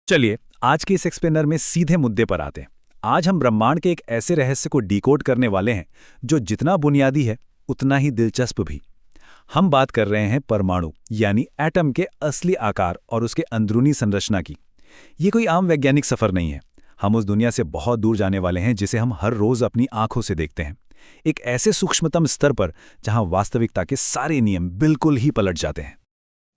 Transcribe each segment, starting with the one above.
चलिए, आज के इस एक्सप्लेनर में सीधे मुद्दे पर आते हैं। आज हम ब्रह्मांड के एक ऐसे रहस्य को डिकोड करने वाले हैं जो जितना बुनियादी है उतना ही दिलचस्प भी। हम बात कर रहे हैं परमाणु यानी एटम के असली आकार और उसके अंदरूनी संरचना की। ये कोई आम वैज्ञानिक सफर नहीं है। हम उस दुनिया से बहुत दूर जाने वाले हैं जिसे हम हर रोज अपनी आंखों से देखते हैं, एक ऐसे सूक्ष्मतम स्तर पर जहां वास्तविकता के सारे नियम बिल्कुल ही पलट जाते हैं।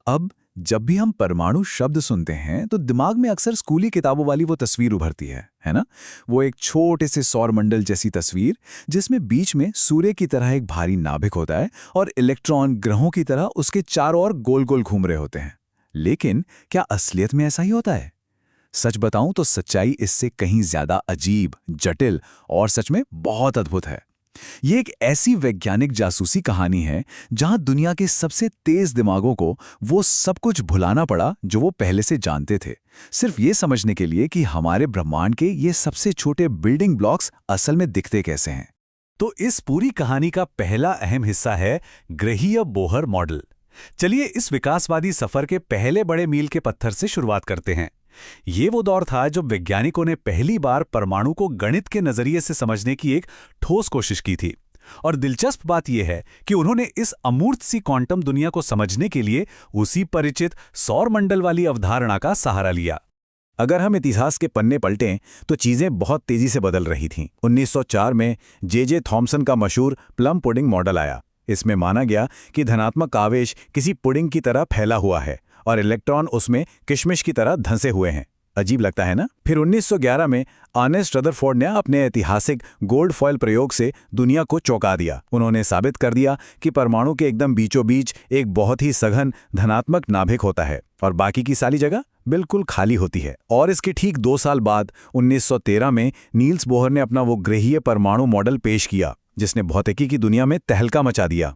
अब जब भी हम परमाणु शब्द सुनते हैं तो दिमाग में अक्सर स्कूली किताबों वाली वो तस्वीर उभरती है ना? वो एक छोटे से सौरमंडल जैसी तस्वीर जिसमें बीच में सूर्य की तरह एक भारी नाभिक होता है और इलेक्ट्रॉन ग्रहों की तरह उसके चारों ओर गोल गोल घूम रहे होते हैं। लेकिन क्या असलियत में ऐसा ही होता है? सच बताऊं तो सच्चाई इससे कहीं ज्यादा अजीब, जटिल और सच में बहुत अद्भुत है। ये एक ऐसी वैज्ञानिक जासूसी कहानी है जहां दुनिया के सबसे तेज दिमागों को वो सब कुछ भुलाना पड़ा जो वो पहले से जानते थे, सिर्फ ये समझने के लिए कि हमारे ब्रह्मांड के ये सबसे छोटे बिल्डिंग ब्लॉक्स असल में दिखते कैसे हैं। तो इस पूरी कहानी का पहला अहम हिस्सा है ग्रहीय बोहर मॉडल। चलिए इस विकासवादी सफर के पहले बड़े मील के पत्थर से शुरुआत करते हैं। ये वो दौर था जब वैज्ञानिकों ने पहली बार परमाणु को गणित के नजरिए से समझने की एक ठोस कोशिश की थी। और दिलचस्प बात यह है कि उन्होंने इस अमूर्त सी क्वांटम दुनिया को समझने के लिए उसी परिचित सौरमंडल वाली अवधारणा का सहारा लिया। अगर हम इतिहास के पन्ने पलटें तो चीजें बहुत तेजी से बदल रही थीं। 1904 में जे थॉमसन का मशहूर प्लम पुडिंग मॉडल आया। इसमें माना गया कि धनात्मक आवेश किसी पुडिंग की तरह फैला हुआ है और इलेक्ट्रॉन उसमें किशमिश की तरह धंसे हुए हैं। अजीब लगता है ना? फिर 1911 में अर्नेस्ट रदरफोर्ड ने अपने ऐतिहासिक गोल्ड फॉयल प्रयोग से दुनिया को चौंका दिया। उन्होंने साबित कर दिया कि परमाणु के एकदम बीचों बीच एक बहुत ही सघन धनात्मक नाभिक होता है और बाकी की सारी जगह बिल्कुल खाली होती है। और इसके ठीक 2 साल बाद 1913 में नील्स बोहर ने अपना वो ग्रहीय परमाणु मॉडल पेश किया जिसने भौतिकी की दुनिया में तहलका मचा दिया।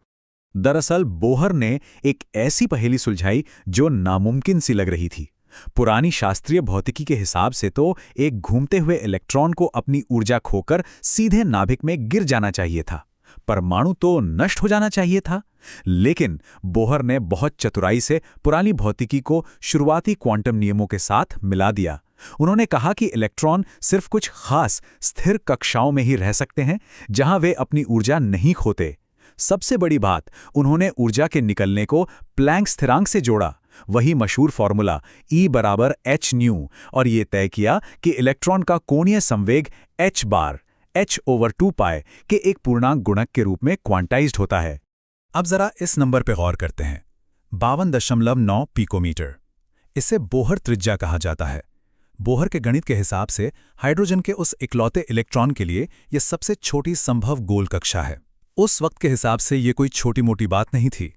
दरअसल बोहर ने एक ऐसी पहेली सुलझाई जो नामुमकिन सी लग रही थी। पुरानी शास्त्रीय भौतिकी के हिसाब से तो एक घूमते हुए इलेक्ट्रॉन को अपनी ऊर्जा खोकर सीधे नाभिक में गिर जाना चाहिए था। परमाणु तो नष्ट हो जाना चाहिए था। लेकिन बोहर ने बहुत चतुराई से पुरानी भौतिकी को शुरुआती क्वांटम नियमों के साथ मिला दिया। उन्होंने कहा कि इलेक्ट्रॉन सिर्फ कुछ खास स्थिर कक्षाओं में ही रह सकते हैं जहां वे अपनी ऊर्जा नहीं खोते। सबसे बड़ी बात, उन्होंने ऊर्जा के निकलने को प्लैंक स्थिरांक से जोड़ा, वही मशहूर फॉर्मूला E बराबर h/ν, और ये तय किया कि इलेक्ट्रॉन का कोणीय संवेग h बार h/2π के एक पूर्णांक गुणक के रूप में क्वांटाइज्ड होता है। अब जरा इस नंबर पर गौर करते हैं, 52.9 पिकोमीटर। इसे बोहर त्रिज्या कहा जाता है। बोहर के गणित के हिसाब से हाइड्रोजन के उस इकलौते इलेक्ट्रॉन के लिए यह सबसे छोटी संभव गोल कक्षा है। उस वक्त के हिसाब से ये कोई छोटी मोटी बात नहीं थी।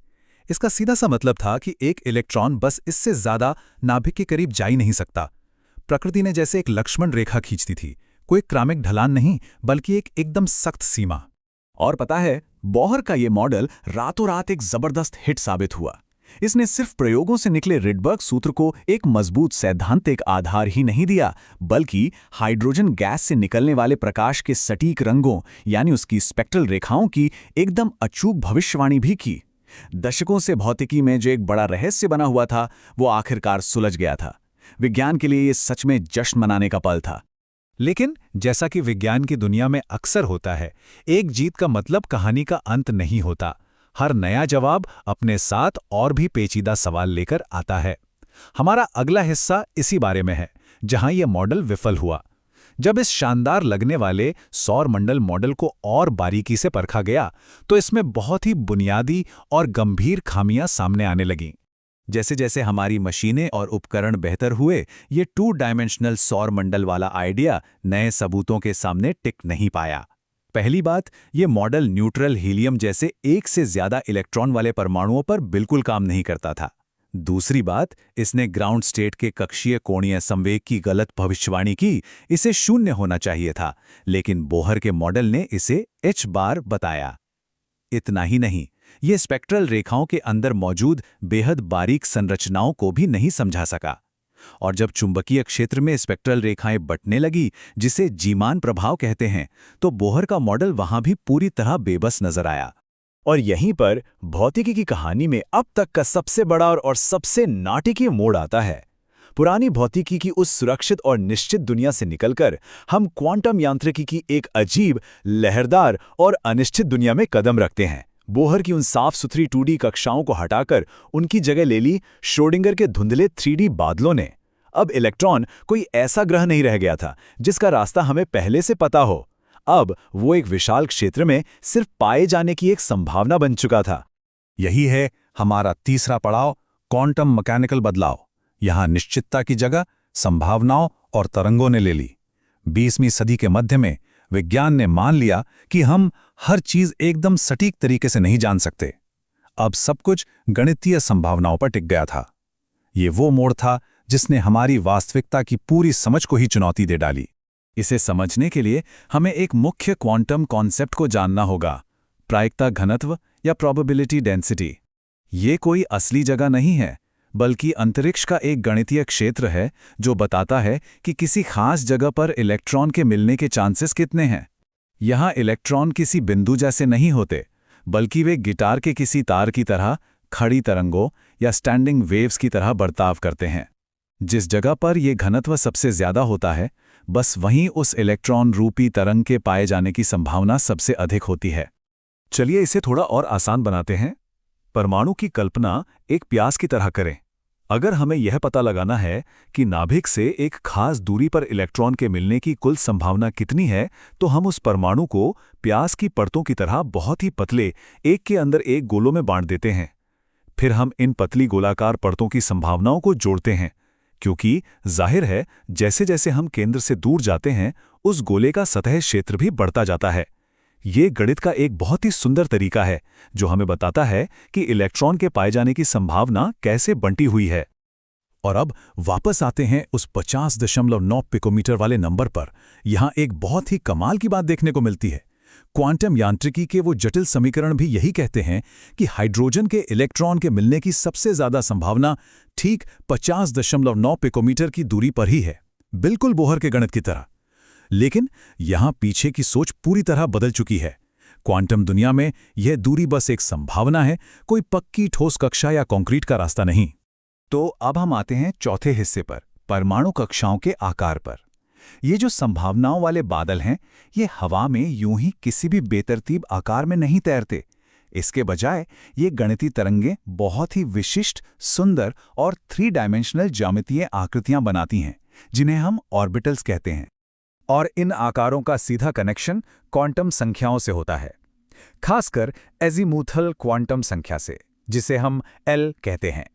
इसका सीधा सा मतलब था कि एक इलेक्ट्रॉन बस इससे ज्यादा नाभिक के करीब जा ही नहीं सकता। प्रकृति ने जैसे एक लक्ष्मण रेखा खींचती थी, कोई क्रमिक ढलान नहीं बल्कि एक एकदम सख्त सीमा। और पता है, बोहर का ये मॉडल रातों रात एक जबरदस्त हिट साबित हुआ। इसने सिर्फ प्रयोगों से निकले रिडबर्ग सूत्र को एक मजबूत सैद्धांतिक आधार ही नहीं दिया, बल्कि हाइड्रोजन गैस से निकलने वाले प्रकाश के सटीक रंगों यानी उसकी स्पेक्ट्रल रेखाओं की एकदम अचूक भविष्यवाणी भी की। दशकों से भौतिकी में जो एक बड़ा रहस्य बना हुआ था वो आखिरकार सुलझ गया था। विज्ञान के लिए ये सच में जश्न मनाने का पल था। लेकिन जैसा कि विज्ञान की दुनिया में अक्सर होता है, एक जीत का मतलब कहानी का अंत नहीं होता। हर नया जवाब अपने साथ और भी पेचीदा सवाल लेकर आता है। हमारा अगला हिस्सा इसी बारे में है, जहां यह मॉडल विफल हुआ। जब इस शानदार लगने वाले सौरमंडल मॉडल को और बारीकी से परखा गया तो इसमें बहुत ही बुनियादी और गंभीर खामियां सामने आने लगीं। जैसे जैसे हमारी मशीनें और उपकरण बेहतर हुए, ये 2 डायमेंशनल सौरमंडल वाला आइडिया नए सबूतों के सामने टिक नहीं पाया। पहली बात, ये मॉडल न्यूट्रल हीलियम जैसे एक से ज्यादा इलेक्ट्रॉन वाले परमाणुओं पर बिल्कुल काम नहीं करता था। दूसरी बात, इसने ग्राउंड स्टेट के कक्षीय कोणीय संवेग की गलत भविष्यवाणी की। इसे 0 होना चाहिए था, लेकिन बोहर के मॉडल ने इसे h बार बताया। इतना ही नहीं, ये स्पेक्ट्रल रेखाओं के अंदर मौजूद बेहद बारीक संरचनाओं को भी नहीं समझा सका। और जब चुंबकीय क्षेत्र में स्पेक्ट्रल रेखाएं बंटने लगी, जिसे जीमान प्रभाव कहते हैं, तो बोहर का मॉडल वहां भी पूरी तरह बेबस नजर आया। और यहीं पर भौतिकी की कहानी में अब तक का सबसे बड़ा और सबसे नाटकीय मोड़ आता है। पुरानी भौतिकी की उस सुरक्षित और निश्चित दुनिया से निकलकर हम क्वांटम यांत्रिकी की एक अजीब, लहरदार और अनिश्चित दुनिया में कदम रखते हैं। बोहर की उन साफ सुथरी 2D कक्षाओं को हटाकर उनकी जगह ले ली श्रोडिंगर के धुंधले 3D बादलों ने। अब इलेक्ट्रॉन कोई ऐसा ग्रह नहीं रह गया था जिसका रास्ता हमें पहले से पता हो। अब वो एक विशाल क्षेत्र में सिर्फ पाए जाने की एक संभावना बन चुका था। यही है हमारा तीसरा पड़ाव, क्वांटम मैकेनिकल बदलाव। यहां निश्चितता की जगह संभावनाओं और तरंगों ने ले ली। 20वीं सदी के मध्य में विज्ञान ने मान लिया कि हम हर चीज एकदम सटीक तरीके से नहीं जान सकते। अब सब कुछ गणितीय संभावनाओं पर टिक गया था। ये वो मोड़ था जिसने हमारी वास्तविकता की पूरी समझ को ही चुनौती दे डाली। इसे समझने के लिए हमें एक मुख्य क्वांटम कॉन्सेप्ट को जानना होगा, प्रायिकता घनत्व या प्रोबेबिलिटी डेंसिटी। ये कोई असली जगह नहीं है, बल्कि अंतरिक्ष का एक गणितीय क्षेत्र है जो बताता है कि किसी खास जगह पर इलेक्ट्रॉन के मिलने के चांसेस कितने हैं। यहाँ इलेक्ट्रॉन किसी बिंदु जैसे नहीं होते, बल्कि वे गिटार के किसी तार की तरह, खड़ी तरंगों या स्टैंडिंग वेव्स की तरह बर्ताव करते हैं। जिस जगह पर यह घनत्व सबसे ज्यादा होता है, बस वहीं उस इलेक्ट्रॉन रूपी तरंग के पाए जाने की संभावना सबसे अधिक होती है। चलिए इसे थोड़ा और आसान बनाते हैं। परमाणु की कल्पना एक प्यास की तरह करें। अगर हमें यह पता लगाना है कि नाभिक से एक खास दूरी पर इलेक्ट्रॉन के मिलने की कुल संभावना कितनी है, तो हम उस परमाणु को प्यास की परतों की तरह बहुत ही पतले एक के अंदर एक गोलों में बांट देते हैं। फिर हम इन पतली गोलाकार परतों की संभावनाओं को जोड़ते हैं, क्योंकि जाहिर है जैसे जैसे हम केंद्र से दूर जाते हैं, उस गोले का सतह क्षेत्र भी बढ़ता जाता है। ये गणित का एक बहुत ही सुंदर तरीका है जो हमें बताता है कि इलेक्ट्रॉन के पाए जाने की संभावना कैसे बंटी हुई है। और अब वापस आते हैं उस 50.9 पिकोमीटर वाले नंबर पर। यहां एक बहुत ही कमाल की बात देखने को मिलती है। क्वांटम यांत्रिकी के वो जटिल समीकरण भी यही कहते हैं कि हाइड्रोजन के इलेक्ट्रॉन के मिलने की सबसे ज्यादा संभावना ठीक 50.9 पिकोमीटर की दूरी पर ही है, बिल्कुल बोहर के गणित की तरह। लेकिन यहां पीछे की सोच पूरी तरह बदल चुकी है। क्वांटम दुनिया में यह दूरी बस एक संभावना है, कोई पक्की ठोस कक्षा या कंक्रीट का रास्ता नहीं। तो अब हम आते हैं चौथे हिस्से पर, परमाणु कक्षाओं के आकार पर। ये जो संभावनाओं वाले बादल हैं, ये हवा में यूं ही किसी भी बेतरतीब आकार में नहीं तैरते। इसके बजाय ये गणितीय तरंगें बहुत ही विशिष्ट, सुंदर और 3 डायमेंशनल ज्यामितीय आकृतियां बनाती हैं, जिन्हें हम ऑर्बिटल्स कहते हैं। और इन आकारों का सीधा कनेक्शन क्वांटम संख्याओं से होता है, खासकर एजीमुथल क्वांटम संख्या से, जिसे हम L कहते हैं।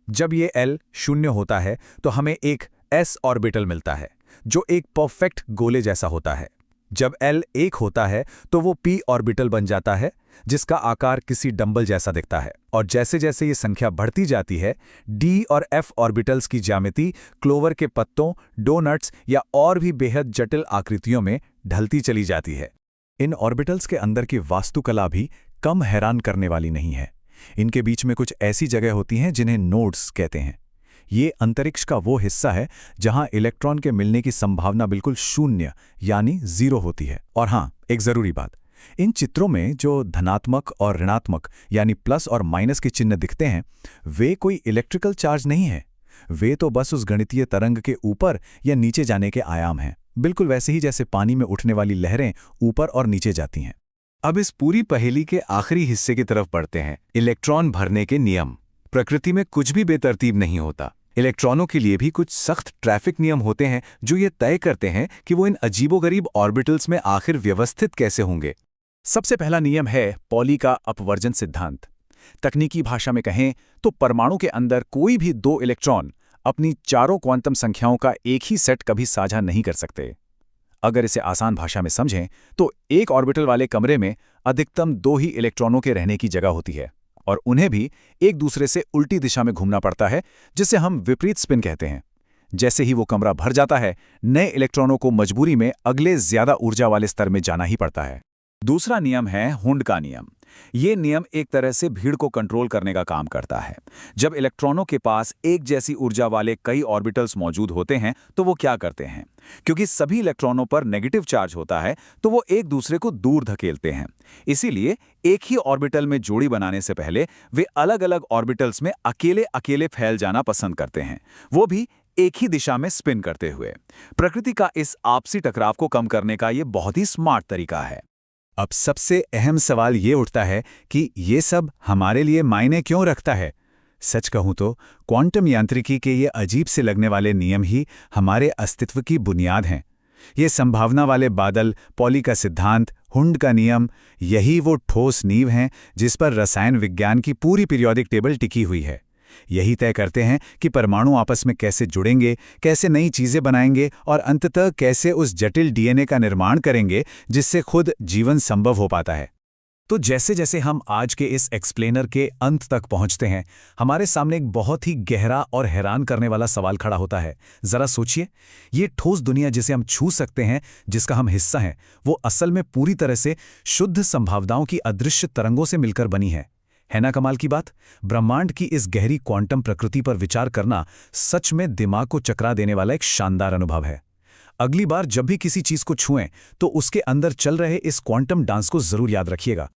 जब ये L 0 होता है तो हमें एक s ऑर्बिटल मिलता है, जो एक परफेक्ट गोले जैसा होता है। जब L 1 होता है तो वो p ऑर्बिटल बन जाता है, जिसका आकार किसी डंबल जैसा दिखता है। और जैसे जैसे ये संख्या बढ़ती जाती है, d और f ऑर्बिटल्स की ज्यामिति क्लोवर के पत्तों, डोनट्स या और भी बेहद जटिल आकृतियों में ढलती चली जाती है। इन ऑर्बिटल्स के अंदर की वास्तुकला भी कम हैरान करने वाली नहीं है। इनके बीच में कुछ ऐसी जगह होती हैं जिन्हें नोड्स कहते हैं। ये अंतरिक्ष का वो हिस्सा है जहां इलेक्ट्रॉन के मिलने की संभावना बिल्कुल 0 यानी 0 होती है। और हाँ, एक जरूरी बात, इन चित्रों में जो धनात्मक और ऋणात्मक यानी प्लस और माइनस के चिन्ह दिखते हैं, वे कोई इलेक्ट्रिकल चार्ज नहीं है। वे तो बस उस गणितीय तरंग के ऊपर या नीचे जाने के आयाम हैं, बिल्कुल वैसे ही जैसे पानी में उठने वाली लहरें ऊपर और नीचे जाती हैं। अब इस पूरी पहेली के आखिरी हिस्से की तरफ बढ़ते हैं, इलेक्ट्रॉन भरने के नियम। प्रकृति में कुछ भी बेतरतीब नहीं होता। इलेक्ट्रॉनों के लिए भी कुछ सख्त ट्रैफिक नियम होते हैं जो ये तय करते हैं कि वो इन अजीबोगरीब ऑर्बिटल्स में आखिर व्यवस्थित कैसे होंगे। सबसे पहला नियम है पॉली का अपवर्जन सिद्धांत। तकनीकी भाषा में कहें तो परमाणु के अंदर कोई भी 2 इलेक्ट्रॉन अपनी चारों क्वांटम संख्याओं का एक ही सेट कभी साझा नहीं कर सकते। अगर इसे आसान भाषा में समझें तो एक ऑर्बिटल वाले कमरे में अधिकतम 2 ही इलेक्ट्रॉनों के रहने की जगह होती है, और उन्हें भी एक दूसरे से उल्टी दिशा में घूमना पड़ता है, जिसे हम विपरीत स्पिन कहते हैं। जैसे ही वो कमरा भर जाता है, नए इलेक्ट्रॉनों को मजबूरी में अगले ज्यादा ऊर्जा वाले स्तर में जाना ही पड़ता है। दूसरा नियम है हुंड का नियम। ये नियम एक तरह से भीड़ को कंट्रोल करने का काम करता है। जब इलेक्ट्रॉनों के पास एक जैसी ऊर्जा वाले कई ऑर्बिटल्स मौजूद होते हैं तो वो क्या करते हैं, क्योंकि सभी इलेक्ट्रॉनों पर नेगेटिव चार्ज होता है तो वो एक दूसरे को दूर धकेलते हैं। इसीलिए एक ही ऑर्बिटल में जोड़ी बनाने से पहले वे अलग अलग ऑर्बिटल्स में अकेले अकेले फैल जाना पसंद करते हैं, वो भी एक ही दिशा में स्पिन करते हुए। प्रकृति का इस आपसी टकराव को कम करने का ये बहुत ही स्मार्ट तरीका है। अब सबसे अहम सवाल ये उठता है कि ये सब हमारे लिए मायने क्यों रखता है। सच कहूं तो क्वांटम यांत्रिकी के ये अजीब से लगने वाले नियम ही हमारे अस्तित्व की बुनियाद हैं। ये संभावना वाले बादल, पॉली का सिद्धांत, हुंड का नियम, यही वो ठोस नींव हैं जिस पर रसायन विज्ञान की पूरी पीरियोडिक टेबल टिकी हुई है। यही तय करते हैं कि परमाणु आपस में कैसे जुड़ेंगे, कैसे नई चीजें बनाएंगे और अंततः कैसे उस जटिल डीएनए का निर्माण करेंगे जिससे खुद जीवन संभव हो पाता है। तो जैसे जैसे हम आज के इस एक्सप्लेनर के अंत तक पहुंचते हैं, हमारे सामने एक बहुत ही गहरा और हैरान करने वाला सवाल खड़ा होता है। जरा सोचिए, ये ठोस दुनिया जिसे हम छू सकते हैं, जिसका हम हिस्सा हैं, वो असल में पूरी तरह से शुद्ध संभावनाओं की अदृश्य तरंगों से मिलकर बनी है ना कमाल की बात। ब्रह्मांड की इस गहरी क्वांटम प्रकृति पर विचार करना सच में दिमाग को चकरा देने वाला एक शानदार अनुभव है। अगली बार जब भी किसी चीज को छुएं तो उसके अंदर चल रहे इस क्वांटम डांस को जरूर याद रखिएगा।